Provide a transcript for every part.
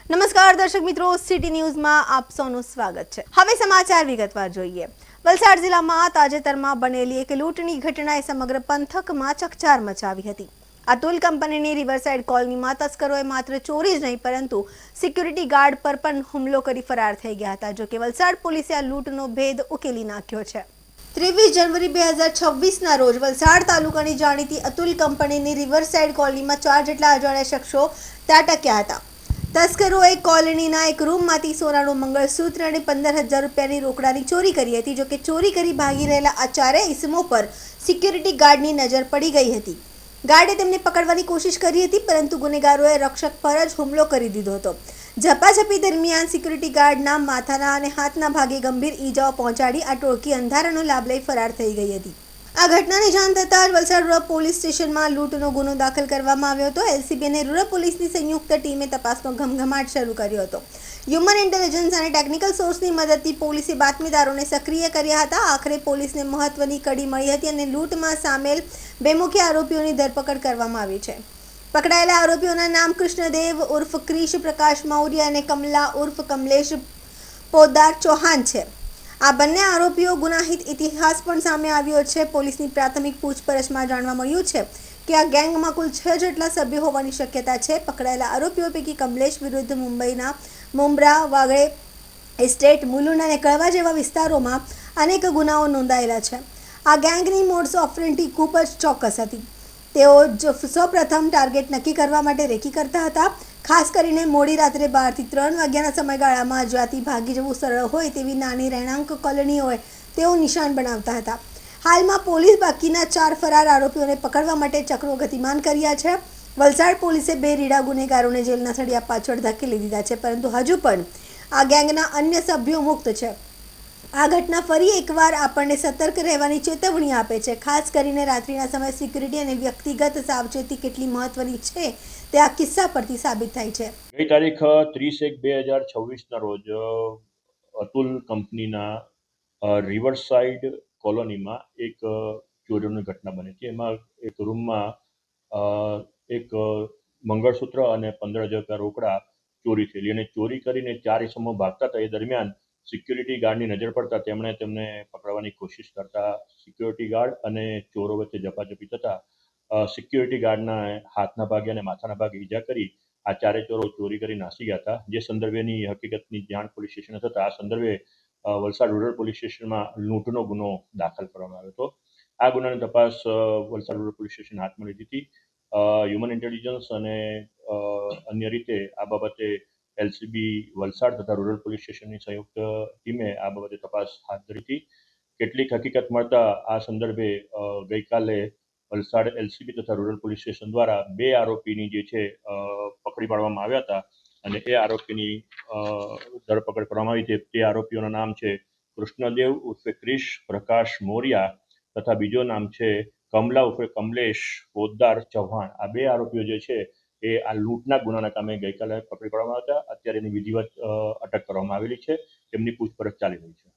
નમસ્કાર દર્શક મિત્રો, સિટી ન્યૂઝમાં આપ સૌનું સ્વાગત છે। હવે સમાચાર વિગતવાર જોઈએ। વલસાડ જિલ્લામાં તાજેતરમાં બનેલી એક લૂંટની ઘટનાએ સમગ્ર પંથકમાં ચકચાર મચાવી હતી। અતુલ કંપનીની રિવરસાઇડ કોલોનીમાં તસ્કરોએ માત્ર ચોરી જ નહીં પરંતુ સિક્યુરિટી ગાર્ડ પર પણ હુમલો કરી ફરાર થઈ ગયા હતા। જો કે વલસાડ પોલીસે આ લૂંટનો ભેદ ઉકેલી નાખ્યો છે। 23 જનવરી 2026ના રોજ વલસાડ તાલુકાની જાણીતી અતુલ કંપનીની રિવરસાઇડ કોલોનીમાં 4 જેટલા અજાણ્યા શખ્સો ત્રાટક્યા હતા। તસ્કરોએ કોલોનીના એક રૂમમાંથી સોનાનું મંગળસૂત્ર અને 15,000 રૂપિયાની રોકડાની ચોરી કરી હતી। જો કે ચોરી કરી ભાગી રહેલા આ ચારેય ઇસમો પર સિક્યુરિટી ગાર્ડની નજર પડી ગઈ હતી। ગાર્ડે તેમને પકડવાની કોશિશ કરી હતી પરંતુ ગુનેગારોએ રક્ષક પર જ હુમલો કરી દીધો હતો। ઝપાઝપી દરમિયાન સિક્યુરિટી ગાર્ડના માથાના અને હાથના ભાગે ગંભીર ઈજાઓ પહોંચાડી આ ટોળકી અંધારાનો લાભ લઈ ફરાર થઈ ગઈ હતી। આ ઘટનાની જાણ થતાં જ વલસાડ રૂરલ પોલીસ સ્ટેશનમાં લૂંટનો ગુનો દાખલ કરવામાં આવ્યો હતો। એલસીબી અને રૂરલ પોલીસની સંયુક્ત ટીમે તપાસનો ઘમઘમાટ શરૂ કર્યો હતો। હ્યુમન ઇન્ટેલિજન્સ અને ટેકનિકલ સોર્સની મદદથી પોલીસે બાતમીદારોને સક્રિય કર્યા હતા। આખરે પોલીસને મહત્વની કડી મળી હતી અને લૂંટમાં સામેલ બે મુખ્ય આરોપીઓની ધરપકડ કરવામાં આવી છે। પકડાયેલા આરોપીઓના નામ કૃષ્ણદેવ ઉર્ફ ક્રિશ પ્રકાશ મૌર્ય અને કમલા ઉર્ફ કમલેશ પોદાર ચૌહાણ છે। આ બંને આરોપીઓ ગુનાહિત ઇતિહાસ પણ સામે આવ્યો છે। પોલીસની પ્રાથમિક પૂછપરછમાં જાણવા મળ્યું છે કે આ ગેંગમાં કુલ 6 જેટલા સભ્યો હોવાની શક્યતા છે। પકડાયેલા આરોપીઓ પૈકી કમલેશ વિરુદ્ધ મુંબઈના મુંબ્રા, વાગડે એસ્ટેટ, મુલુંડ અને કળવા જેવા વિસ્તારોમાં અનેક ગુનાઓ નોંધાયેલા છે। આ ગેંગની મોડસ ઓપરેન્ડી ખૂબ જ ચોક્કસ હતી। તેઓ સૌપ્રથમ ટાર્ગેટ નક્કી કરવા માટે રેકી કરતા હતા। ખાસ કરીને મોડી રાત્રે 12 થી 3 વાગ્યાના સમયગાળામાં જ્યાંથી ભાગી જવું સરળ હોય તેવી નાની રહેણાંક કોલોનીઓએ તેઓ નિશાન બનાવતા હતા। હાલમાં પોલીસ બાકીના 4 ફરાર આરોપીઓને પકડવા માટે ચક્રો ગતિમાન કર્યા છે। વલસાડ પોલીસે 2 રીડા ગુનેગારોને જેલના સળિયા પાછળ ધકેલી દીધા છે પરંતુ હજુ પણ આ ગેંગના અન્ય સભ્યો મુક્ત છે। આ ઘટના ફરી એકવાર આપણને સતર્ક રહેવાની ચેતવણી આપે છે। ખાસ કરીને રાત્રિના સમયે સિક્યુરિટી અને વ્યક્તિગત સાવચેતી કેટલી મહત્વની છે તે આ કિસ્સા પરથી સાબિત થાય છે। ગઈ તારીખ 30/1/2026ના રોજ અતુલ કંપનીના રિવરસાઇડ કોલોનીમાં એક ચોરીની ઘટના બની હતી। એમાં એક રૂમમાં એક મંગળસૂત્ર અને 15,000 રોકડા ચોરી થયેલી અને ચોરી કરીને 4 ઇસમો ભાગતા હતા। એ દરમિયાન સિક્યુરિટી ગાર્ડની નજર પડતા તેમણે તેમને પકડવાની કોશિશ કરતા સિક્યુરિટી ગાર્ડ અને ચોરો વચ્ચે ઝપાઝપી થતા સિક્યુરિટી ગાર્ડના હાથના ભાગે અને માથાના ભાગે ઈજા કરી આ ચારે ચોરો ચોરી કરી નાસી ગયા હતા। જે સંદર્ભેની હકીકતની જાણ પોલીસ સ્ટેશને થતાં આ સંદર્ભે વલસાડ રૂરલ પોલીસ સ્ટેશનમાં લૂંટનો ગુનો દાખલ કરવામાં આવ્યો હતો। આ ગુનાની તપાસ વલસાડ રૂરલ પોલીસ સ્ટેશન હાથમાં લીધી હતી। હ્યુમન ઇન્ટેલિજન્સ અને અન્ય રીતે આ બાબતે એલસીબી વલસાડ તથા રૂરલ પોલીસ સ્ટેશનની સંયુક્ત ટીમે આ બાબતે તપાસ હાથ ધરી હતી। કેટલીક હકીકત મળતા આ સંદર્ભે ગઈકાલે વલસાડ એલસીબી તથા રૂરલ પોલીસ સ્ટેશન દ્વારા 2 આરોપીની જે છે પકડી પાડવામાં આવ્યા હતા અને એ આરોપીની ધરપકડ કરવામાં આવી હતી। તે આરોપીઓના નામ છે કૃષ્ણદેવ ઉર્ફે ક્રિશ પ્રકાશ મૌર્યા તથા બીજો નામ છે કમલા ઉર્ફે કમલેશ પોદાર ચૌહાણ। આ 2 આરોપીઓ જે છે એ આ લૂંટના ગુનાના કામે ગઈકાલે પકડી પાડવામાં આવ્યા હતા। અત્યારે એની વિધિવત અટક કરવામાં આવેલી છે। તેમની પૂછપરછ ચાલી રહી છે।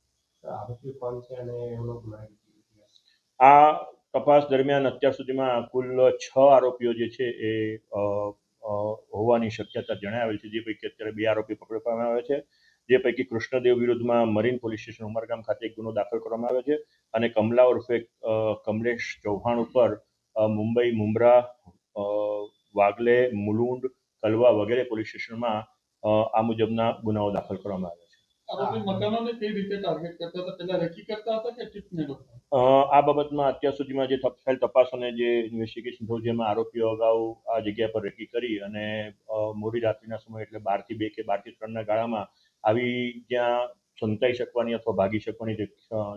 આ તપાસ દરમિયાન અત્યાર સુધીમાં કુલ 6 આરોપીઓ જે છે એ હોવાની શક્યતા જણાવેલ છે। જે પૈકી અત્યારે 2 આરોપી પકડી પાડવામાં આવ્યા છે। જે પૈકી કૃષ્ણદેવ વિરુદ્ધમાં મરીન પોલીસ સ્ટેશન ઉમરગામ ખાતે એક ગુનો દાખલ કરવામાં આવ્યો છે અને કમલા ઉર્ફે કમલેશ ચૌહાણ ઉપર મુંબઈ, મુંબ્રા, વાગલે, મુલુંડ, કલવા વગેરે પોલીસ સ્ટેશનમાં આ મુજબના ગુનાઓ દાખલ કરવામાં આવ્યા છે। આરોપી મકાનોને કઈ રીતે ટાર્ગેટ કરતા હતા? પહેલા રેકી કરતા હતા કે ટિપ્સને લોકો? આ બાબતમાં અત્યાર સુધીમાં જે થયેલ તપાસ અને જે ઇન્વેસ્ટિગેશન થયું છે એમાં આરોપીઓ અગાઉ આ જગ્યા પર રેકી કરી અને મોડી રાત્રિના સમય એટલે 12 થી 2 કે 12 થી 3ના ગાળામાં આવી જ્યાં સંતાઈ શકવાની અથવા ભાગી શકવાની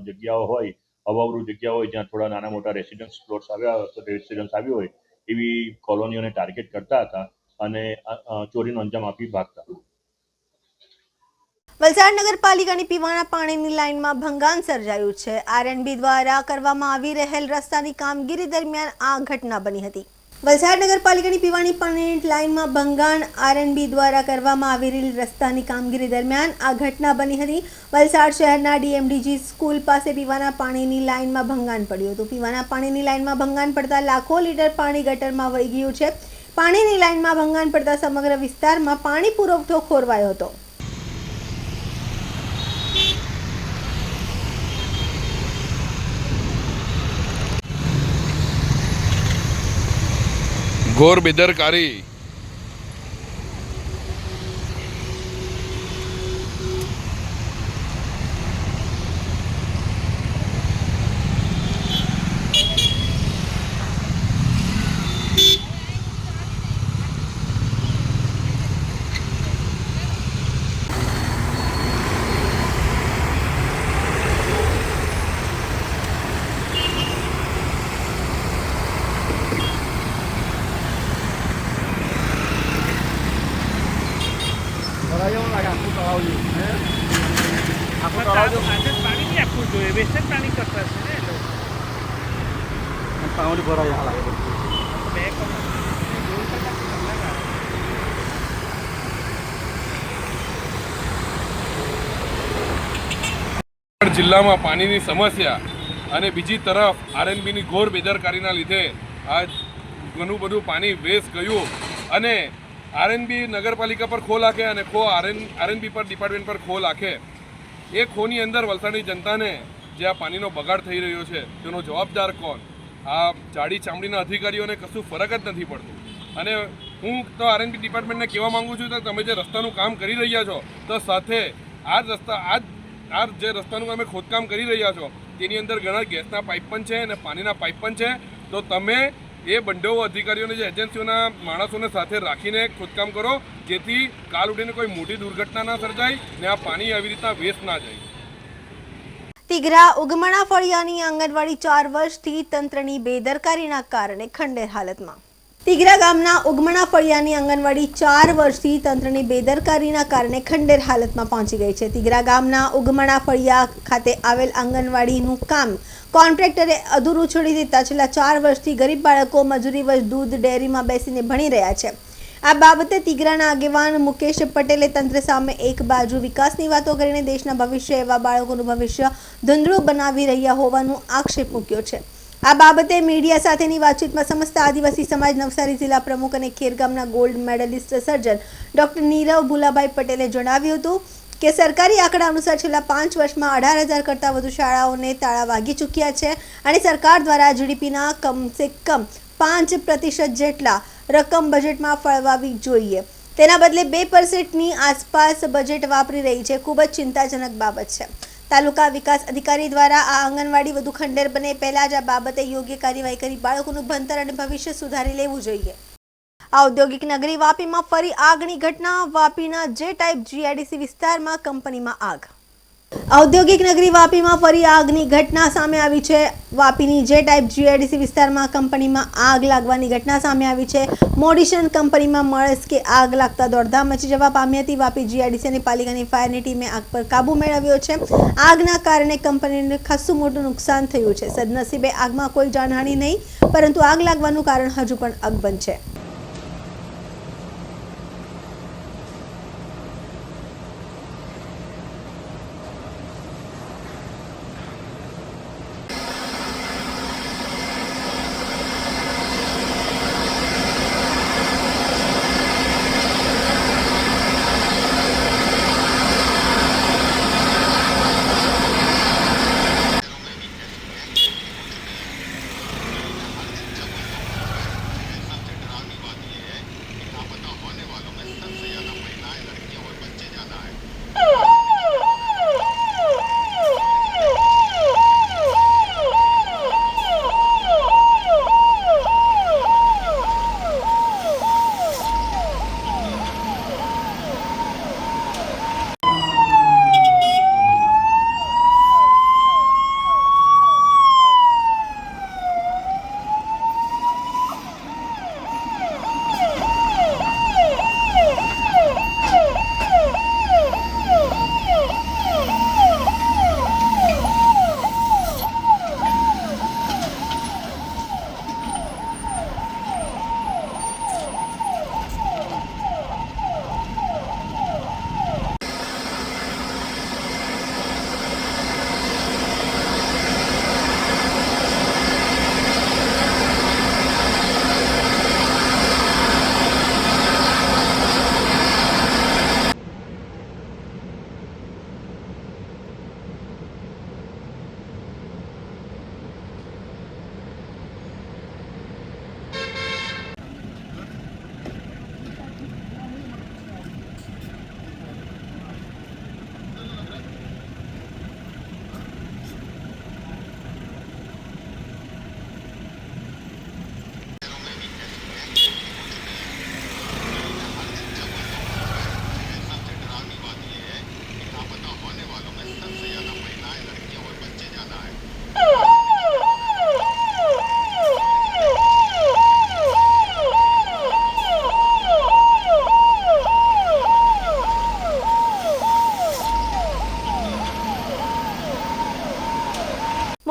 જગ્યાઓ હોય, અવાવરૂ જગ્યા હોય જ્યાં થોડા નાના મોટા રેસિડન્સ પ્લોટ્સ આવ્યા હોય એવી કોલોનીઓને ટાર્ગેટ કરતા હતા અને ચોરીનો અંજામ આપી ભાગતા હતા। વલસાડ નગરપાલિકાની પીવાના પાણીની લાઇનમાં ભંગાણ સર્જાયું છે। આરએનબી દ્વારા કરવામાં આવી રહેલ રસ્તાની કામગીરી દરમિયાન આ ઘટના બની હતી। વલસાડ નગરપાલિકાની પીવાની પાણીની લાઇનમાં ભંગાણ આરએનબી દ્વારા કરવામાં આવી રહેલ રસ્તાની કામગીરી દરમિયાન આ ઘટના બની હતી। વલસાડ શહેરના ડીએમડીજી સ્કૂલ પાસે પીવાના પાણીની લાઇનમાં ભંગાણ પડ્યું હતું। પીવાના પાણીની લાઇનમાં ભંગાણ પડતા લાખો લીટર પાણી ગટરમાં વહી ગયું છે। પાણીની લાઇનમાં ભંગાણ પડતા સમગ્ર વિસ્તારમાં પાણી પુરવઠો ખોરવાયો હતો. ઘોર બેદરકારી. પાણી નહીં આપવું જોઈએ, વેસ્ટેજ પાણી કરતા છે ને એ લોકો. બે જિલ્લામાં પાણીની સમસ્યા અને બીજી તરફ આરએનબીની ઘોર બેદરકારીના લીધે આજ ઘણું બધું પાણી વેસ્ટ ગયું અને આરએનબી નગરપાલિકા પર ખો નાખે અને આરએનબી પર ડિપાર્ટમેન્ટ પર ખો નાખે. એ ખોની અંદર વલસાડની જનતાને જે આ પાણીનો બગાડ થઈ રહ્યો છે તેનો જવાબદાર કોણ? આ જાડી ચામડીના અધિકારીઓને કશું ફરક જ નથી પડતું. અને હું તો આરએનબી ડિપાર્ટમેન્ટને કહેવા માગું છું કે તમે જે રસ્તાનું કામ કરી રહ્યા છો તો સાથે આ જે રસ્તાનું અમે ખોદકામ કરી રહ્યા છો તેની અંદર ઘણા ગેસના પાઇપ પણ છે અને પાણીના પાઇપ પણ છે. તો તમે એ બંને અધિકારીઓને જે એજન્સીઓના માણસોને સાથે રાખીને ખોદકામ કરો, જેથી કાલ ઉઠીને કોઈ મોટી દુર્ઘટના ના સર્જાય ને આ પાણી આવી રીતના વેસ્ટ ના જાય. તિઘરા ઉગમણા ફળિયાની આંગણવાડી 4 વર્ષથી તંત્રની બેદરકારીના કારણે ખંડેર હાલતમાં. તિઘરા ગામના ઉગમણા ફળિયાની આંગણવાડી 4 વર્ષથી તંત્રની બેદરકારીના કારણે ખંડેર હાલતમાં પહોંચી ગઈ છે. તિઘરા ગામના ઉગમણા ફળિયા ખાતે આવેલ આંગણવાડીનું કામ કોન્ટ્રાક્ટરે અધૂરું છોડી દેતા છેલ્લા 4 વર્ષથી ગરીબ બાળકો મજૂરીવશ દૂધ ડેરીમાં બેસીને ભણી રહ્યા છે. આ બાબતે તિઘરાના આગેવાન મુકેશ પટેલે તંત્ર સામે એક બાજુ વિકાસની વાતો કરીને દેશના ભવિષ્ય એવા બાળકોનું ભવિષ્ય ધૂંધળું બનાવી રહ્યા હોવાનો આક્ષેપ મૂક્યો છે. આ બાબતે મીડિયા સાથેની વાતચીતમાં સમસ્ત આદિવાસી સમાજ નવસારી જિલ્લા પ્રમુખ અને ખેરગામના gold medallist surgeon doctor Nirav Bhulabhai પટેલે જણાવ્યું હતું કે સરકારી આંકડા અનુસાર છેલ્લા 5 વર્ષમાં 18,000 કરતાં વધુ શાળાઓને તાળા વાગી ચૂક્યા છે અને સરકાર દ્વારા જીડીપીના કમસે કમ 5% જેટલા રકમ બજેટમાં ફાળવવી જોઈએ. તેના બદલે 2%ની આસપાસ બજેટ વાપરી રહી છે. ખૂબ જ ચિંતાજનક બાબત છે. તાલુકા વિકાસ અધિકારી દ્વારા આ આંગણવાડી વધુ ખંડેર બને પહેલા જ આ બાબતે યોગ્ય કાર્યવાહી કરી બાળકોનું ભણતર અને ભવિષ્ય સુધારી લેવું જોઈએ. ઔદ્યોગિક નગરી વાપીમાં ફરી આગની ઘટના. વાપીના જે ટાઈપ જીઆઈડીસી વિસ્તારમાં કંપનીમાં આગ. ઔદ્યોગિક નગરી વાપીમાં ફરી આગની ઘટના સામે આવી છે. વાપીની જે ટાઈપ જીઆઈડીસી વિસ્તારમાં કંપનીમાં આગ લાગવાની ઘટના સામે આવી છે. મોડિશન કંપનીમાં મળસ્કે આગ લાગતા દોડધામ મચી જવા પામી હતી. વાપી જીઆઈડીસી અને પાલિકાની ફાયરની ટીમે આગ પર કાબુ મેળવ્યો છે. આગના કારણે કંપનીને ખાસું મોટું નુકસાન થયું છે. સદનસીબે આગમાં કોઈ જાનહાનિ નહીં, પરંતુ આગ લાગવાનું કારણ હજુ પણ અકબંધ છે.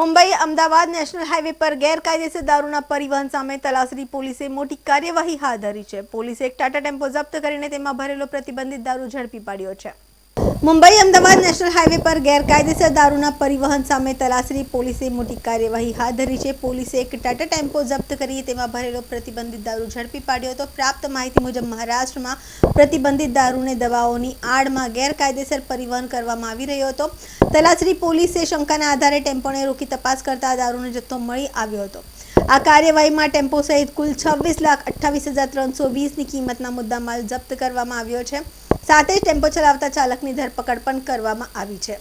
મુંબઈ અમદાવાદ નેશનલ હાઈવે પર ગેરકાયદેસર દારૂના પરિવહન સામે તલાસરી પોલીસે મોટી કાર્યવાહી હાથ ધરી છે. પોલીસે એક ટાટા ટેમ્પો જપ્ત કરીને તેમાં ભરેલો પ્રતિબંધિત દારૂ ઝડપી પાડ્યો છે. મુંબઈ અમદાવાદ નેશનલ હાઈવે પર ગેરકાયદેસર દારૂના પરિવહન સામે તલાસરી પોલીસે મોટી કાર્યવાહી હાથ ધરી છે. પોલીસે એક ટાટા ટેમ્પો જપ્ત કરી તેમાં ભરેલો પ્રતિબંધિત દારૂ ઝડપી પાડ્યો હતો. પ્રાપ્ત માહિતી મુજબ મહારાષ્ટ્રમાં પ્રતિબંધિત દારૂને દવાઓની આડમાં ગેરકાયદેસર પરિવહન કરવામાં આવી રહ્યો હતો. તલાસરી પોલીસે શંકાના આધારે ટેમ્પોને રોકી તપાસ કરતા દારૂનો જથ્થો મળી આવ્યો હતો. આ કાર્યવાહીમાં ટેમ્પો સહિત કુલ 26,28,320ની કિંમતના મુદ્દામાલ જપ્ત કરવામાં આવ્યો છે. સાથે જ ટેમ્પો ચલાવતા ચાલકની ધરપકડ પણ કરવામાં આવી છે.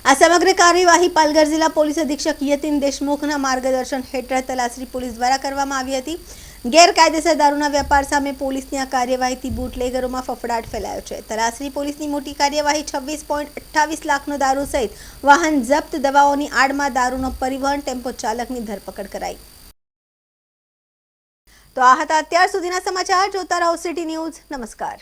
આ સમગ્ર કાર્યવાહી પાલઘર જિલ્લા પોલીસ અધિક્ષક યતિન દેશમુખના માર્ગદર્શન હેઠળ તલાસરી પોલીસ દ્વારા કરવામાં આવી હતી. ગેરકાયદેસર દારૂના વેપાર સામે પોલીસની આ કાર્યવાહીથી બુટલેગરોમાં ફફડાટ ફેલાયો છે. તલાસરી પોલીસની મોટી કાર્યવાહી 26.28 લાખનો દારૂ સહિત વાહન જપ્ત, દવાઓની આડમાં દારૂનો પરિવહન, ટેમ્પો ચાલકની ધરપકડ કરાઈ. તો આ હતા અત્યાર સુધીના સમાચાર. જોતા રહો સિટી ન્યૂઝ. નમસ્કાર.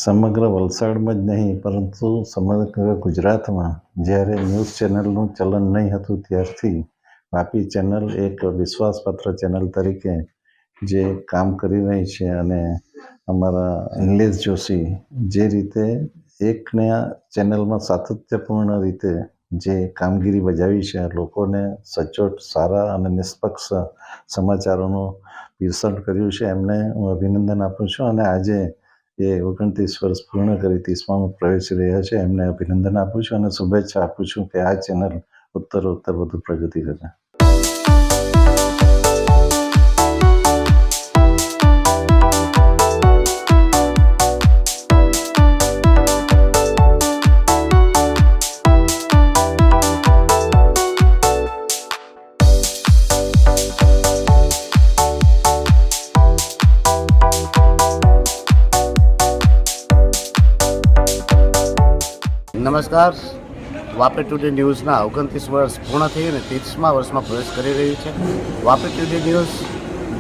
સમગ્ર વલસાડમાં જ નહીં પરંતુ સમગ્ર ગુજરાતમાં જ્યારે ન્યૂઝ ચેનલનું ચલણ નહીં હતું ત્યારથી વાપી ચેનલ એક વિશ્વાસપાત્ર ચેનલ તરીકે જે કામ કરી રહી છે. અને અમારા નિલેશ જોશી જે રીતે એકને ચેનલમાં સાતત્યપૂર્ણ રીતે જે કામગીરી બજાવી છે, લોકોને સચોટ, સારા અને નિષ્પક્ષ સમાચારોનું પીરસણ કર્યું છે, એમને હું અભિનંદન આપું છું. અને આજે એ 29 વર્ષ પૂર્ણ કરી 30માં પ્રવેશી રહ્યા છે. એમને અભિનંદન આપું છું અને શુભેચ્છા આપું છું કે આ ચેનલ ઉત્તરોત્તર વધુ પ્રગતિ કરે. નમસ્કાર. વાપી ટુડે ન્યૂઝના 29 વર્ષ પૂર્ણ થઈ અને 30મા વર્ષમાં પ્રવેશ કરી રહ્યું છે. વાપી ટુડે ન્યૂઝ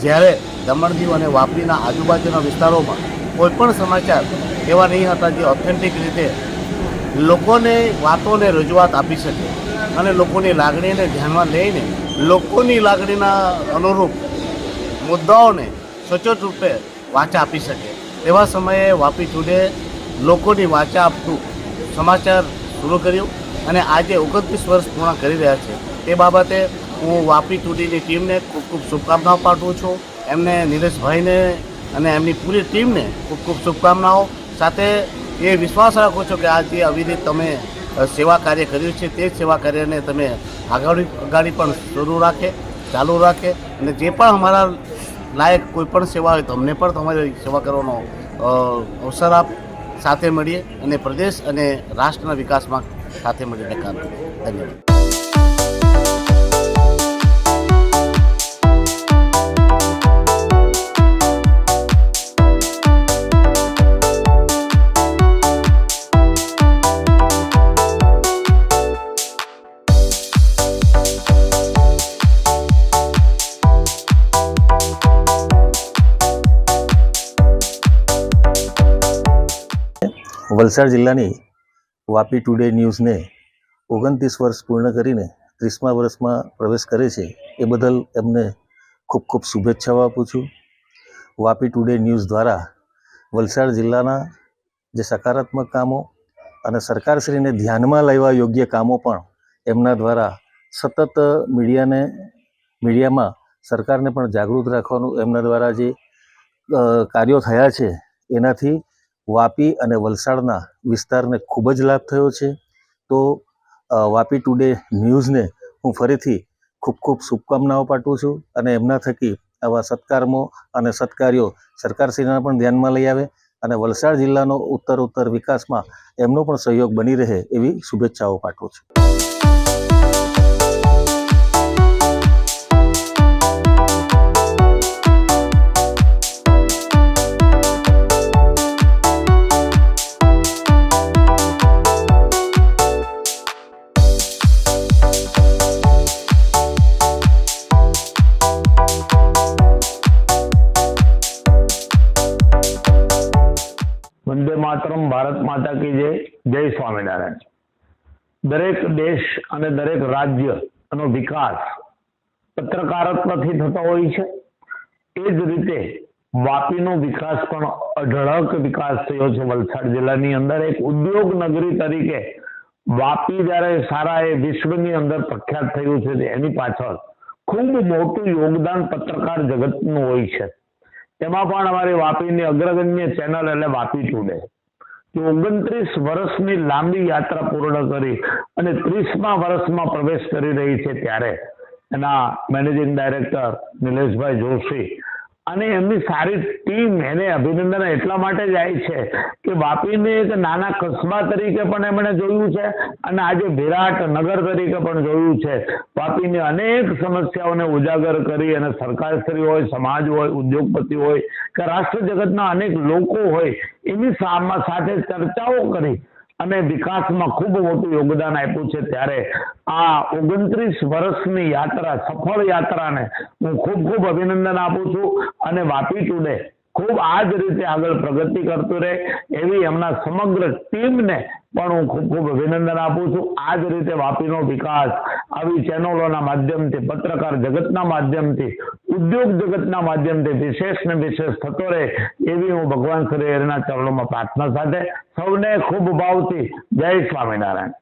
જ્યારે દમણ દીવ અને વાપીના આજુબાજુના વિસ્તારોમાં કોઈપણ સમાચાર એવા નહીં હતા જે ઓથેન્ટિક રીતે લોકોને વાતોને રજૂઆત આપી શકે અને લોકોની લાગણીને ધ્યાનમાં લઈને લોકોની લાગણીના અનુરૂપ મુદ્દાઓને સચોટ રૂપે વાચા આપી શકે તેવા સમયે વાપી ટુડે લોકોની વાચા આપતું સમાચાર શરૂ કર્યું અને આજે 29 વર્ષ પૂર્ણ કરી રહ્યા છે. તે બાબતે હું વાપી ટુડેની ટીમને ખૂબ ખૂબ શુભકામનાઓ પાઠવું છું. એમને નિલેશભાઈને અને એમની પૂરી ટીમને ખૂબ ખૂબ શુભકામનાઓ. સાથે એ વિશ્વાસ રાખું છું કે આ જે અવિરત તમે સેવા કાર્ય કર્યું છે તે સેવા કાર્યને તમે આગળ પણ ચાલુ રાખે અને જે પણ અમારા લાયક કોઈ પણ સેવા હોય તો અમને પણ તમારી સેવા કરવાનો અવસર આપ. સાથે મળીએ અને પ્રદેશ અને રાષ્ટ્રના વિકાસમાં સાથે મળીને કામ કરીએ. ધન્યવાદ. વલસાડ જિલ્લાની વાપી ટુડે ન્યૂઝને 29 વર્ષ પૂર્ણ કરીને 30મા વર્ષમાં પ્રવેશ કરે છે એ બદલ એમને ખૂબ ખૂબ શુભેચ્છાઓ આપું છું. વાપી ટુડે ન્યૂઝ દ્વારા વલસાડ જિલ્લાના જે સકારાત્મક કામો અને સરકારશ્રીને ધ્યાનમાં લેવા યોગ્ય કામો પણ એમના દ્વારા સતત મીડિયામાં સરકારને પણ જાગૃત રાખવાનું એમના દ્વારા જે કાર્યો થયા છે એનાથી વાપી અને વલસાડના વિસ્તારને ખૂબ જ લાભ થયો છે. તો વાપી ટુડે ન્યૂઝને હું ફરીથી ખૂબ ખૂબ શુભકામનાઓ પાઠવું છું અને એમના થકી આવા સત્કાર્યો અને સત્કાર્યો સરકારશ્રીના પણ ધ્યાનમાં લઈ આવે અને વલસાડ જિલ્લાનો ઉત્તરોત્તર વિકાસમાં એમનો પણ સહયોગ બની રહે એવી શુભેચ્છાઓ પાઠવું છું. વંદે માતરમ, ભારત માતા કી જય, જય સ્વામિનારાયણ. દરેક દેશ અને દરેક રાજ્યનો વિકાસ પત્રકારત્વથી થતો હોય છે. એ જ રીતે વાપીનો વિકાસ પણ અઢળક વિકાસ થયો છે. વલસાડ જિલ્લાની અંદર એક ઉદ્યોગ નગરી તરીકે વાપી જ્યારે સારા એ વિશ્વની અંદર પ્રખ્યાત થયું છે એની પાછળ ખૂબ મોટું યોગદાન પત્રકાર જગતનું હોય છે. એમાં પણ અમારી વાપીની અગ્રગણ્ય ચેનલ એટલે વાપી ટુડે 29 વર્ષની લાંબી યાત્રા પૂર્ણ કરી અને 30મા વર્ષમાં પ્રવેશ કરી રહી છે ત્યારે એના મેનેજિંગ ડાયરેક્ટર નિલેશભાઈ જોશી અને એમની સારી ટીમ એને અભિનંદન એટલા માટે જાય છે કે વાપીને એક નાના કસ્બા તરીકે પણ એમણે જોયું છે અને આજે વિરાટ નગર તરીકે પણ જોયું છે. વાપીની અનેક સમસ્યાઓને ઉજાગર કરી અને સરકારશ્રી હોય, સમાજ હોય, ઉદ્યોગપતિ હોય કે રાષ્ટ્ર જગતના અનેક લોકો હોય એની સાથે ચર્ચાઓ કરી અને વિકાસમાં ખૂબ મોટું યોગદાન આપ્યું છે. ત્યારે આ 29 વર્ષની યાત્રા, સફળ યાત્રાને હું ખૂબ ખૂબ અભિનંદન આપું છું અને વાપી ટુડે ખૂબ આ જ રીતે આગળ પ્રગતિ કરતું રહે એવી એમના સમગ્ર ટીમને પણ હું ખૂબ ખૂબ અભિનંદન આપું છું. આ જ રીતે વાપીનો વિકાસ આવી ચેનલોના માધ્યમથી, પત્રકાર જગતના માધ્યમથી, ઉદ્યોગ જગતના માધ્યમથી વિશેષ ને વિશેષ થતો રહે એવી હું ભગવાન શ્રી હરિના ચરણોમાં પ્રાર્થના સાથે સૌને ખૂબ ભાવથી જય સ્વામિનારાયણ.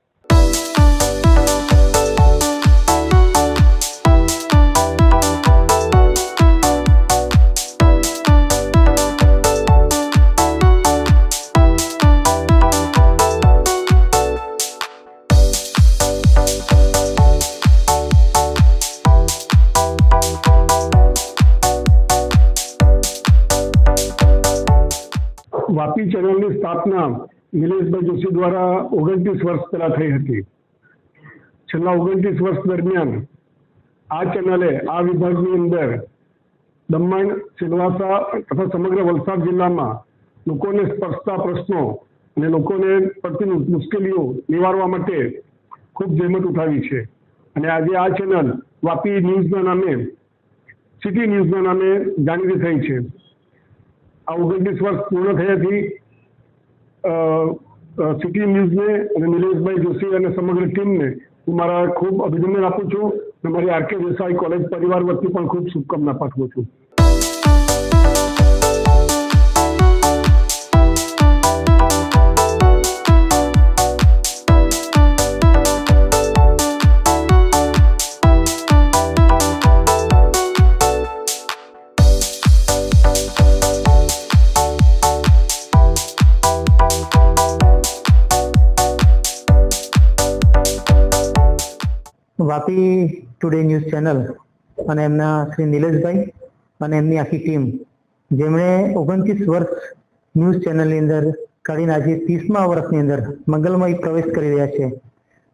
વાપી ચેનલની સ્થાપના નિલેશભાઈ જોશી દ્વારા 29 વર્ષ પહેલા થઈ હતી. છેલ્લા 29 વર્ષ દરમિયાન આ ચેનલે આ વિભાગની અંદર દમણ, સિલવાસા તથા સમગ્ર વલસાડ જિલ્લામાં લોકોને સ્પર્શતા પ્રશ્નો અને લોકોને પડતી મુશ્કેલીઓ નિવારવા માટે ખૂબ જહેમત ઉઠાવી છે અને આજે આ ચેનલ વાપી ન્યૂઝના નામે, સિટી ન્યૂઝના નામે જાણીતી થઈ છે. આ 29 વર્ષ પૂર્ણ થયાથી સિટી ન્યૂઝને અને નિલેશભાઈ જોશી અને સમગ્ર ટીમને હું મારા ખૂબ અભિનંદન આપું છું અને મારી આર કે દેસાઈ કોલેજ પરિવાર વતી પણ ખૂબ શુભકામના પાઠવું છું. વાપી ટુડે ન્યૂઝ ચેનલ અને એમના શ્રી નિલેશભાઈ અને એમની આખી ટીમ જેમણે 29 વર્ષ ન્યૂઝ ચેનલની અંદર કાઢીને આજે 30મા વર્ષની અંદર મંગલમય પ્રવેશ કરી રહ્યા છે.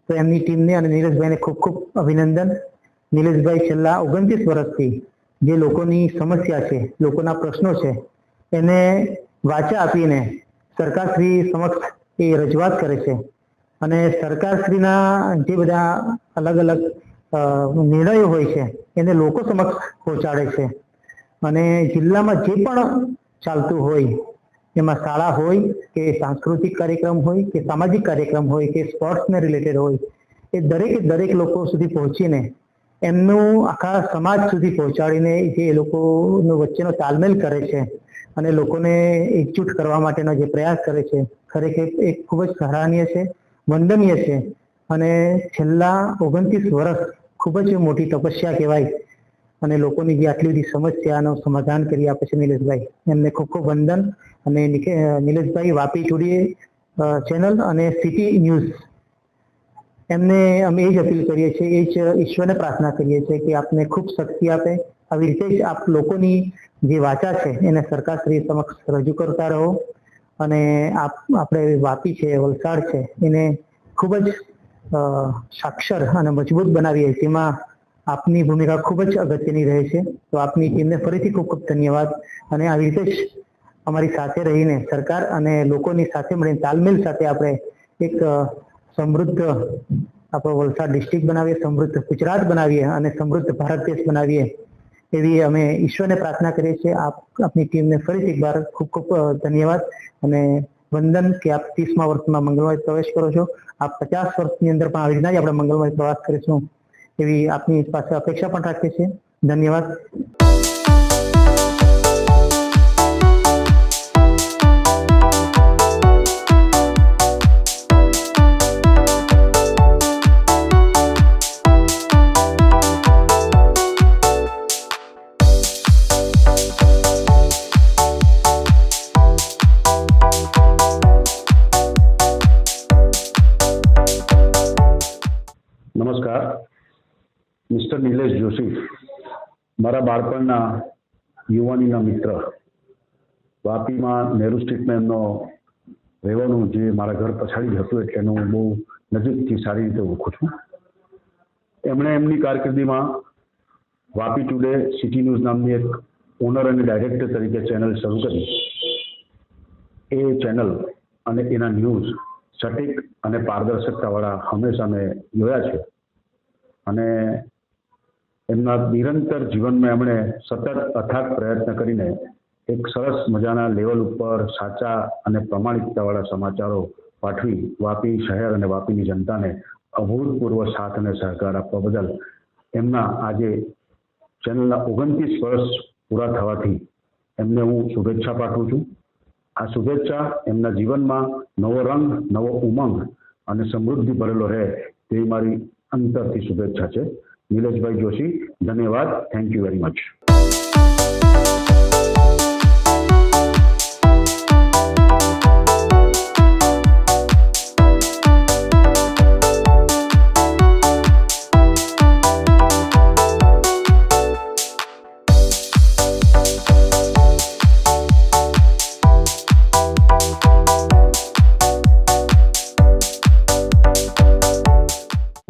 તો એમની ટીમને અને નિલેશભાઈને ખૂબ ખૂબ અભિનંદન. નિલેશભાઈ છેલ્લા 29 વર્ષથી જે લોકોની સમસ્યા છે, લોકોના પ્રશ્નો છે, એને વાચા આપીને સરકારશ્રી સમક્ષ એ રજૂઆત કરે છે અને સરકારશ્રીના જે બધા અલગ અલગ નિર્ણયો હોય છે એને લોકો સમક્ષ પહોંચાડે છે અને જિલ્લામાં જે પણ ચાલતું હોય, એમાં શાળા હોય કે સાંસ્કૃતિક કાર્યક્રમ હોય કે સામાજિક કાર્યક્રમ હોય કે સ્પોર્ટ્સને રિલેટેડ હોય, એ દરેક લોકો સુધી પહોંચીને એમનું આખા સમાજ સુધી પહોંચાડીને જે એ લોકોનો વચ્ચેનો તાલમેલ કરે છે અને લોકોને એકજૂટ કરવા માટેનો જે પ્રયાસ કરે છે, ખરેખર એ ખૂબ જ સરાહનીય છે, વંદનીય છે અને છેલ્લા 29 વર્ષ ખૂબ જ મોટી તપસ્યા કહેવાય અને લોકોની જે આટલી બધી સમસ્યાનું સમાધાન કરી આપે છે નિલેશભાઈ, એમને ખૂબ ખૂબ વંદન. અને નિલેશભાઈ વાપી ટુડે ચેનલ અને સિટી ન્યૂઝ એમને અમે એ જ અપીલ કરીએ છીએ, એ જ ઈશ્વરને પ્રાર્થના કરીએ છીએ કે આપને ખૂબ શક્તિ આપે. આવી રીતે જ આપ લોકોની જે વાચા છે એને સરકારશ્રી સમક્ષ રજૂ કરતા રહો અને આપણે વાપી છે, વલસાડ છે, એને ખૂબ જ સાક્ષર અને મજબૂત બનાવીએ, જેમાં આપની ભૂમિકા ખૂબ જ અગત્યની રહે છે. તો આપની ટીમને ફરીથી ખૂબ ખૂબ ધન્યવાદ અને આવી રીતે જ અમારી સાથે રહીને સરકાર અને લોકોની સાથે મળીને તાલમેલ સાથે આપણે એક સમૃદ્ધ આપણો વલસાડ ડિસ્ટ્રિક્ટ બનાવીએ, સમૃદ્ધ ગુજરાત બનાવીએ અને સમૃદ્ધ ભારત દેશ બનાવીએ, એવી અમે ઈશ્વરને પ્રાર્થના કરીએ છીએ. આપની ટીમને ફરીથી એકવાર ખૂબ ખૂબ ધન્યવાદ અને વંદન કે આપ 30મા વર્ષમાં મંગલમય પ્રવેશ કરો છો. આપ 50 વર્ષની અંદર પણ આવી રીતના જ આપણે મંગલમય પ્રવાસ કરીશું એવી આપની પાસે અપેક્ષા પણ રાખીએ છીએ. ધન્યવાદ. નમસ્કાર, મિસ્ટર નિલેશ જોશી, મારા બાળપણના યુવાનીના મિત્ર. વાપીમાં નહેરુ સ્ટ્રીટમાં એમનો રહેવાનું જે મારા ઘર પછાડી જ હતું એટલે એનું હું બહુ નજીકથી સારી રીતે ઓળખું છું. એમણે એમની કારકિર્દીમાં વાપી ટુડે સિટી ન્યૂઝ નામની એક ઓનર અને ડાયરેક્ટર તરીકે ચેનલ શરૂ કરી. એ ચેનલ અને એના ન્યૂઝ સટીક અને પારદર્શકતાવાળા હંમેશા મેં જોયા છે અને એમના નિરંતર જીવનમાં એમણે સતત અથાગ પ્રયત્ન કરીને એક સરસ મજાના લેવલ ઉપર સાચા અને પ્રમાણિકતાવાળા સમાચારો પાઠવી વાપી શહેર અને વાપીની જનતાને અભૂતપૂર્વ સાથ અને સહકાર આપવા બદલ એમના આજે ચેનલના 29 વર્ષ પૂરા થવાથી એમને હું શુભેચ્છા પાઠવું છું. આ શુભેચ્છા એમના જીવનમાં નવો રંગ, નવો ઉમંગ અને સમૃદ્ધિ ભરેલો રહે તેવી મારી અંતરથી શુભેચ્છા છે. નિલેશભાઈ જોશી, ધન્યવાદ. Thank you very much.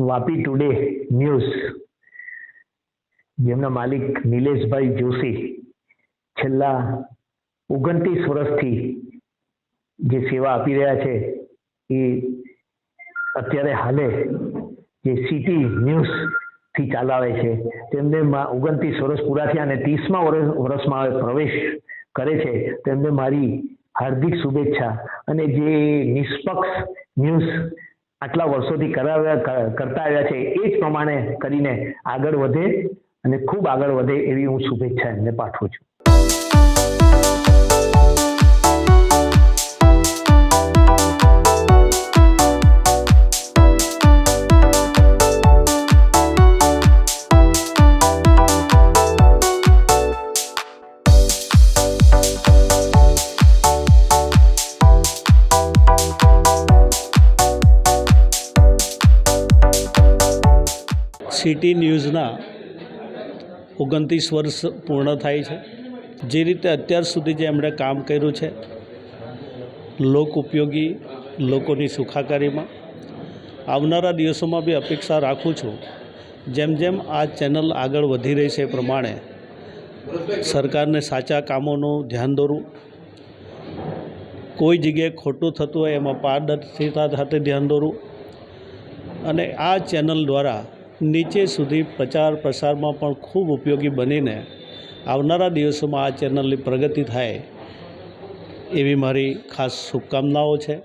Vapi today news જેમના માલિક નિલેશભાઈ જોશી છેલ્લા 29 વર્ષથી જે સેવા આપી રહ્યા છે એ અત્યારે હાલે જે સિટી ન્યૂઝ થી ચલાવે છે. તેમને 29 વર્ષ પૂરા થયા અને 30મા વર્ષમાં પ્રવેશ કરે છે. તેમને મારી હાર્દિક શુભેચ્છા અને જે નિષ્પક્ષ ન્યૂઝ આટલા વર્ષોથી કરતા આવ્યા છે એ જ પ્રમાણે કરીને આગળ વધે અને ખૂબ આગળ વધે એવી હું શુભેચ્છા એમને પાઠવું છું. સિટી ન્યૂઝના 29 વર્ષ પૂર્ણ થાય છે. જે રીતે અત્યાર સુધી જે એમણે કામ કર્યું છે લોક ઉપયોગી, લોકોની સુખાકારીમાં, આવનારા દિવસોમાં બી અપેક્ષા રાખું છું જેમ જેમ આ ચેનલ આગળ વધી રહી છે એ પ્રમાણે સરકારને સાચા કામોનું ધ્યાન દોરવું, કોઈ જગ્યાએ ખોટું થતું હોય એમાં પારદર્શિતા સાથે ધ્યાન દોરવું અને આ ચેનલ દ્વારા નીચે સુધી પ્રચાર પ્રસારમાં પણ ખૂબ ઉપયોગી બનીને આવનારા દિવસોમાં આ ચેનલની પ્રગતિ થાય એવી મારી ખાસ શુભકામનાઓ છે.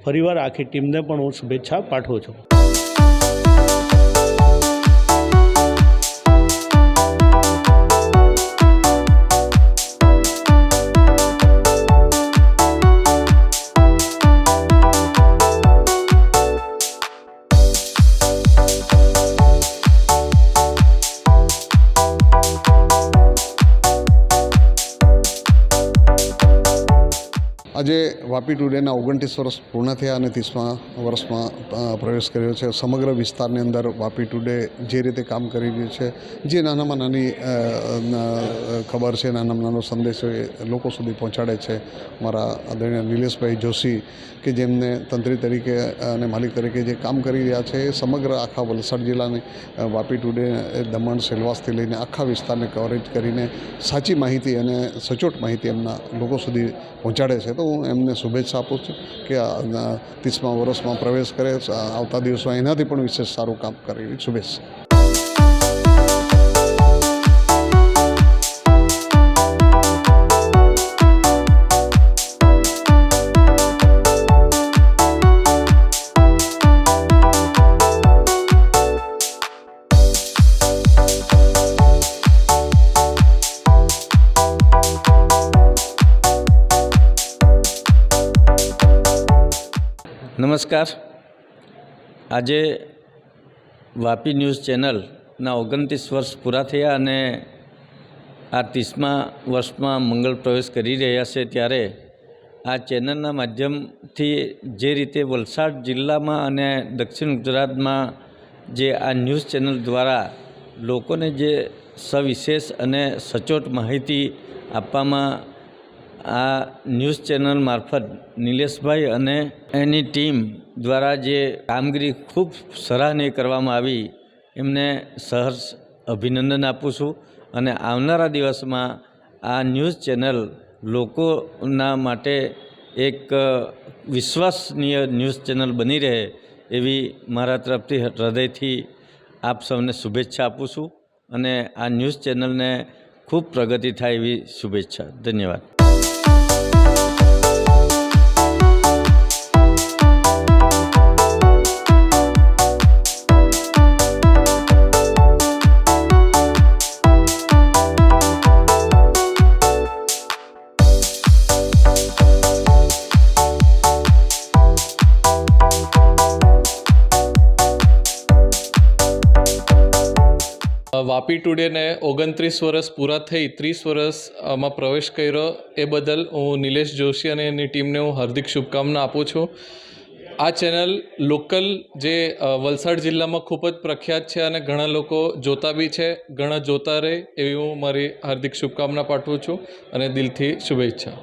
ફરીવાર આખી ટીમને પણ હું શુભેચ્છા પાઠવું છું. આજે વાપી ટુડેના 29 વર્ષ પૂર્ણ થયા અને 30મા વર્ષમાં પ્રવેશ કર્યો છે. સમગ્ર વિસ્તારની અંદર વાપી ટુડે જે રીતે કામ કરી રહ્યું છે, જે નાનામાં નાની ખબર છે, નાનામાં નાનો સંદેશો એ લોકો સુધી પહોંચાડે છે. મારા આદરણીય નિલેશભાઈ જોશી કે જેમને તંત્રી તરીકે અને માલિક તરીકે જે કામ કરી રહ્યા છે એ સમગ્ર આખા વલસાડ જિલ્લાને વાપી ટુડે, દમણ, સેલવાસથી લઈને આખા વિસ્તારને કવરેજ કરીને સાચી માહિતી અને સચોટ માહિતી એમના લોકો સુધી પહોંચાડે છે. તો હું એમને શુભેચ્છા આપું છું કે 30મા વર્ષમાં પ્રવેશ કરે, આવતા દિવસમાં એનાથી પણ વિશેષ સારું કામ કરે એવી શુભેચ્છા. નમસ્કાર. આજે વાપી ન્યૂઝ ચેનલના 29 વર્ષ પૂરા થયા અને આ 30મા વર્ષમાં મંગળ પ્રવેશ કરી રહ્યા છે. ત્યારે આ ચેનલના માધ્યમથી જે રીતે વલસાડ જિલ્લામાં અને દક્ષિણ ગુજરાતમાં જે આ ન્યૂઝ ચેનલ દ્વારા લોકોને જે સવિશેષ અને સચોટ માહિતી આપવામાં આ ન્યૂઝ ચેનલ મારફત નિલેશભાઈ અને એની ટીમ દ્વારા જે કામગીરી ખૂબ સરાહનીય કરવામાં આવી, એમને સહર્ષ અભિનંદન આપું છું. અને આવનારા દિવસમાં આ ન્યૂઝ ચેનલ લોકોના માટે એક વિશ્વસનીય ન્યૂઝ ચેનલ બની રહે એવી મારા તરફથી હૃદયથી આપ સૌને શુભેચ્છા આપું છું અને આ ન્યૂઝ ચેનલને ખૂબ પ્રગતિ થાય એવી શુભેચ્છા. ધન્યવાદ. વાપી ટુડેને 29 વર્ષ પૂરા થઈ 30 વર્ષમાં પ્રવેશ કર્યો એ બદલ હું નિલેશ જોશી અને એની ટીમને હું હાર્દિક શુભકામના આપું છું. આ ચેનલ લોકલ જે વલસાડ જિલ્લામાં ખૂબ જ પ્રખ્યાત છે અને ઘણા લોકો જોતા બી છે, ઘણા જોતા રહે એવી હું મારી હાર્દિક શુભકામના પાઠવું છું અને દિલથી શુભેચ્છા.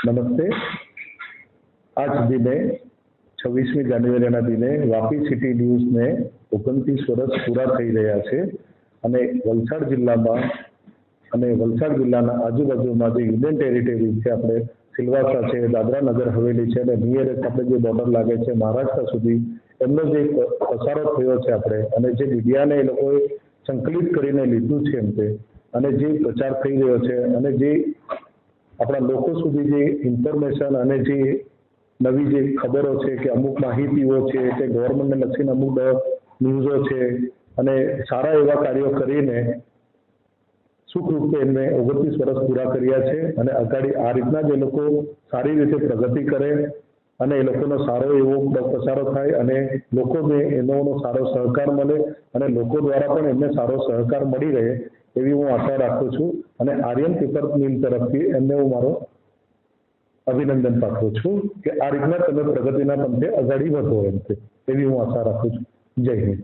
નમસ્તે. આજ સુધી મેં 26મી જાન્યુઆરીના દિને વાપી સિટી ન્યૂઝને 29 વર્ષ પૂરા થઈ રહ્યા છે અને વલસાડ જિલ્લામાં અને વલસાડ જિલ્લાના આજુબાજુમાં જે યુનિયન ટેરિટરી છે, આપણે સિલવાસા છે, દાદરા નગર હવેલી છે અને નિયરેસ્ટ આપણે જે બોર્ડર લાગે છે મહારાષ્ટ્ર સુધી, એમનો જે પસારો થયો છે આપણે, અને જે મીડિયાને એ લોકોએ સંકલિત કરીને લીધું છે એમ તે, અને જે પ્રચાર થઈ રહ્યો છે અને જે આપણા લોકો સુધી જે ઇન્ફોર્મેશન અને જે નવી જે ખબરો છે કે અમુક માહિતીઓ છે કે ગવર્મેન્ટને લક્ષીને અમુક ન્યૂઝો છે અને સારા એવા કાર્યો કરીને સુખરૂપે એમને 29 વર્ષ પૂરા કર્યા છે અને અગાડી આ રીતના જ એ લોકો સારી રીતે પ્રગતિ કરે અને એ લોકોનો સારો એવો પ્રસારો થાય અને લોકોને એનો સારો સહકાર મળે અને લોકો દ્વારા પણ એમને સારો સહકાર મળી રહે એવી હું આશા રાખું છું અને આર્યન પેપર મિલ તરફથી એમને હું મારો અભિનંદન પાઠવું છું કે આ રીતના તમે પ્રગતિના પંથે અગાડી વધો એમ છે, એવી હું આશા રાખું છું. જય હિન્દ.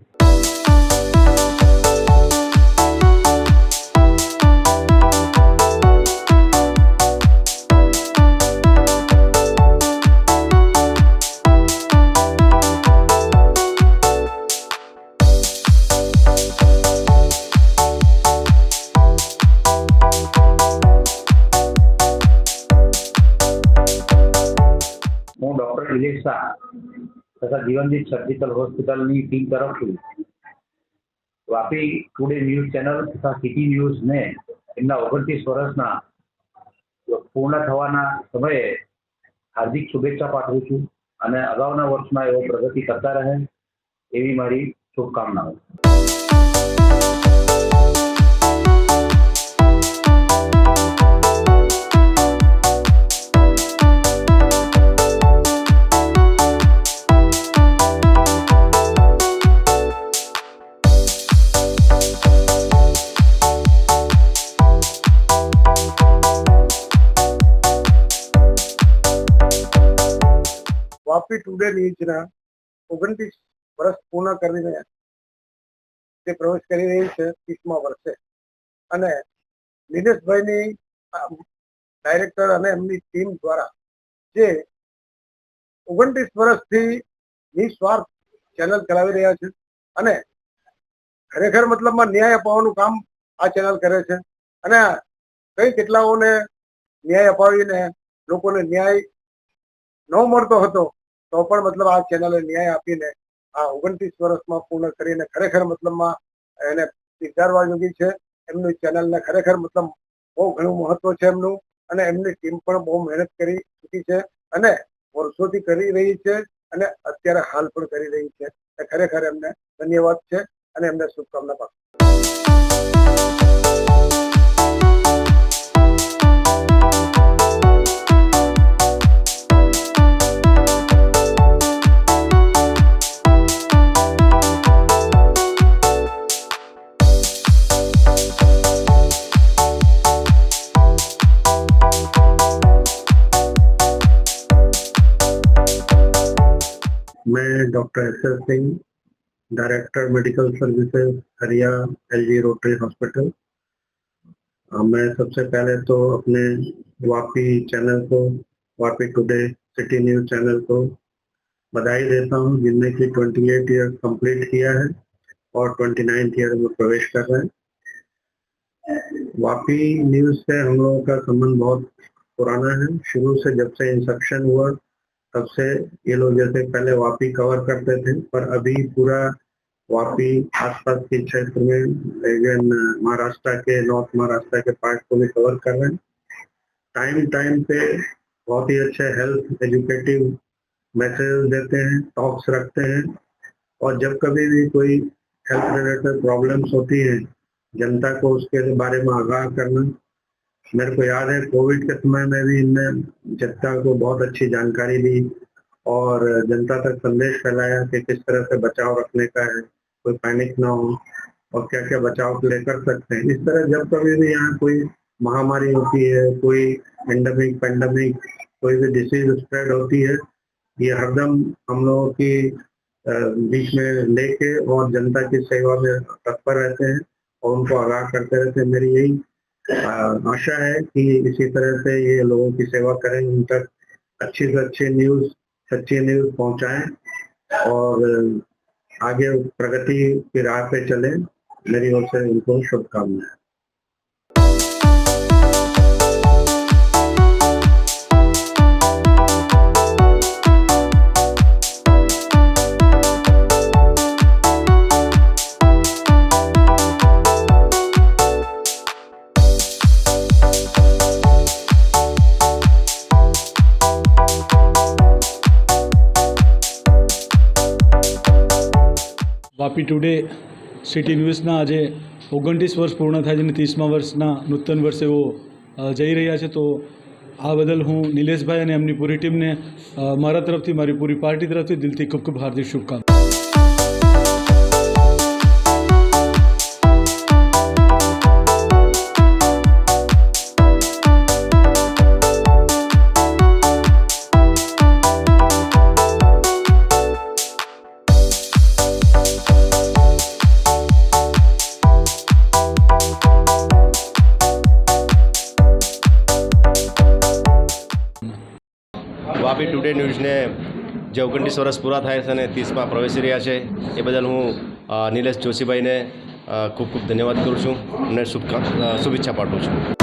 હું ડૉક્ટર નિલેશ શાહ તથા જીવનદીપ સર્જિકલ હોસ્પિટલની ટીમ તરફથી વાપી ટુડે ન્યૂઝ ચેનલ તથા સિટી ન્યૂઝને એમના 29 વર્ષના પૂર્ણ થવાના સમયે હાર્દિક શુભેચ્છા પાઠવું છું અને અગાઉના વર્ષમાં એવો પ્રગતિ કરતા રહે એવી મારી શુભકામનાઓ. વાપી ટુડે ન્યૂઝના 29 વર્ષ પૂર્ણ કરીને તે પ્રવેશ કરી રહી છે 30મા વર્ષે અને નિલેશભાઈની ડાયરેક્ટર અને એમની ટીમ દ્વારા જે 29 વર્ષથી નિસ્વાર્થ ચેનલ ચલાવી રહ્યા છે અને ખરેખર મતલબમાં ન્યાય અપાવવાનું કામ આ ચેનલ કરે છે અને કઈ કેટલાઓને ન્યાય અપાવીને લોકોને ન્યાય ન મળતો હતો તો પણ મતલબ આ ચેનલે ન્યાય આપીને આ 29 વર્ષમાં પૂર્ણ કરીને ખરેખર મતલબમાં એને સ્વીકારવા યોગી છે. એમની ચેનલને ખરેખર મતલબ બહુ ઘણું મહત્વ છે એમનું અને એમની ટીમ પણ બહુ મહેનત કરી ચૂકી છે અને વર્ષોથી કરી રહી છે અને અત્યારે હાલ પણ કરી રહી છે. ખરેખર એમને ધન્યવાદ છે અને એમને શુભકામના પાઠવું. मैं doctor S Singh, director medical services हरिया एलजी रोटरी हॉस्पिटल. मैं सबसे पहले तो अपने वापी चैनल को, Vapi today city news channel को बधाई देता हूँ जिनने की 28 ईयर कंप्लीट किया है और 29th ईयर में प्रवेश कर रहे हैं. वापी न्यूज़ से हम लोगों का संबंध बहुत पुराना है. शुरू से जब से इंसेप्शन हुआ तब से ये लोग जैसे पहले वापी कवर करते थे, पर अभी पूरा वापी आसपास के क्षेत्र में इवन महाराष्ट्र के, नॉर्थ महाराष्ट्र के पार्ट को भी कवर कर रहे हैं. टाइम पे बहुत ही अच्छे हेल्थ एजुकेटिव मैसेज देते हैं, टॉक्स रखते हैं और जब कभी भी कोई हेल्थ रिलेटेड प्रॉब्लम्स होती है जनता को उसके बारे में आगाह करना. मेरे को याद है कोविड के समय में भी इनने जनता को बहुत अच्छी जानकारी दी और जनता तक संदेश फैलाया कि किस तरह से बचाव रखने का है, कोई पैनिक ना हो और क्या क्या बचाव के लिए कर सकते हैं. इस तरह जब कभी भी यहाँ कोई महामारी होती है, कोई पेंडेमिक, कोई भी डिसीज स्प्रेड होती है, ये हरदम हम लोगों की बीच में लेके और जनता की सेवा में तत्पर रहते हैं और उनको आगाह करते रहते हैं. मेरी यही आशा है कि इसी तरह से ये लोगों की सेवा करें, उन तक अच्छी से अच्छी न्यूज़ सच्ची न्यूज पहुंचाएं और आगे प्रगति की राह पे चलें। मेरी ओर से उनको शुभकामनाएं। વાપી ટુડે સિટી ન્યૂઝના આજે 29 વર્ષ પૂર્ણ થાય છે અને 30મા વર્ષના નૂતન વર્ષે એવો જઈ રહ્યા છે. તો આ બદલ હું નિલેશભાઈ અને એમની પૂરી ટીમને મારા તરફથી, મારી પૂરી પાર્ટી તરફથી દિલથી ખૂબ ખૂબ હાર્દિક શુભકામના. વાપી ટુડે ન્યૂઝને જે 29 વર્ષ પૂરા થાય છે અને 30માં પ્રવેશી રહ્યા છે એ બદલ હું નિલેશ જોશીભાઈને ખૂબ ખૂબ ધન્યવાદ કરું છું અને શુભેચ્છા પાઠવું છું.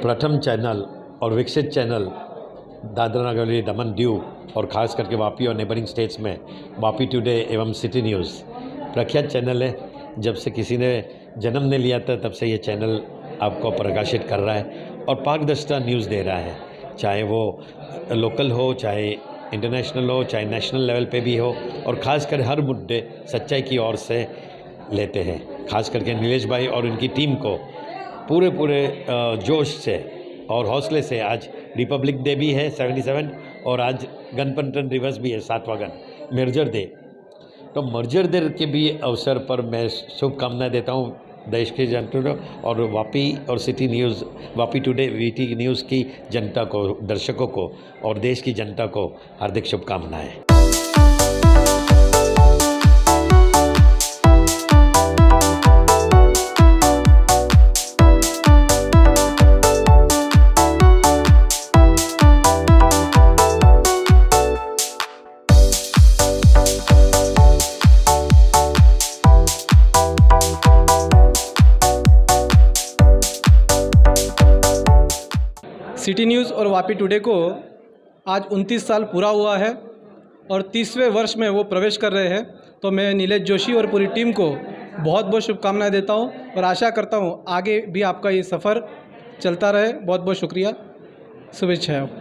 प्रथम चैनल और विकसित चैनल दादरा नगर हवेली दमन दीव और ख़ास करके वापी और नेबरिंग स्टेट्स में वापी टुडे एवं सिटी न्यूज़ प्रख्यात चैनल है. जब से किसी ने जन्म ने लिया था तब से ये चैनल आपको प्रकाशित कर रहा है और पारदर्शिता न्यूज़ दे रहा है. चाहे वो लोकल हो, चाहे इंटरनेशनल हो, चाहे नेशनल लेवल पे भी हो, और ख़ास कर हर मुद्दे सच्चाई की ओर से लेते हैं. ख़ास करके नीलेश भाई और उनकी टीम को पूरे जोश से और हौसले से आज रिपब्लिक डे भी है 77 और आज गणतंत्र दिवस भी है 7वां गण मर्जर डे. तो मर्जर डे के भी अवसर पर मैं शुभकामनाएं देता हूँ देश की जनता को और वापी और city news Vapi today VT news की जनता को, दर्शकों को और देश की जनता को हार्दिक शुभकामनाएं. सिटी न्यूज़ और वापी टुडे को आज 29 साल पूरा हुआ है और 30वें वर्ष में वो प्रवेश कर रहे हैं. तो मैं नीलेश जोशी और पूरी टीम को बहुत बहुत शुभकामनाएं देता हूं और आशा करता हूं आगे भी आपका ये सफ़र चलता रहे. बहुत बहुत शुक्रिया, शुभेच्छाएं.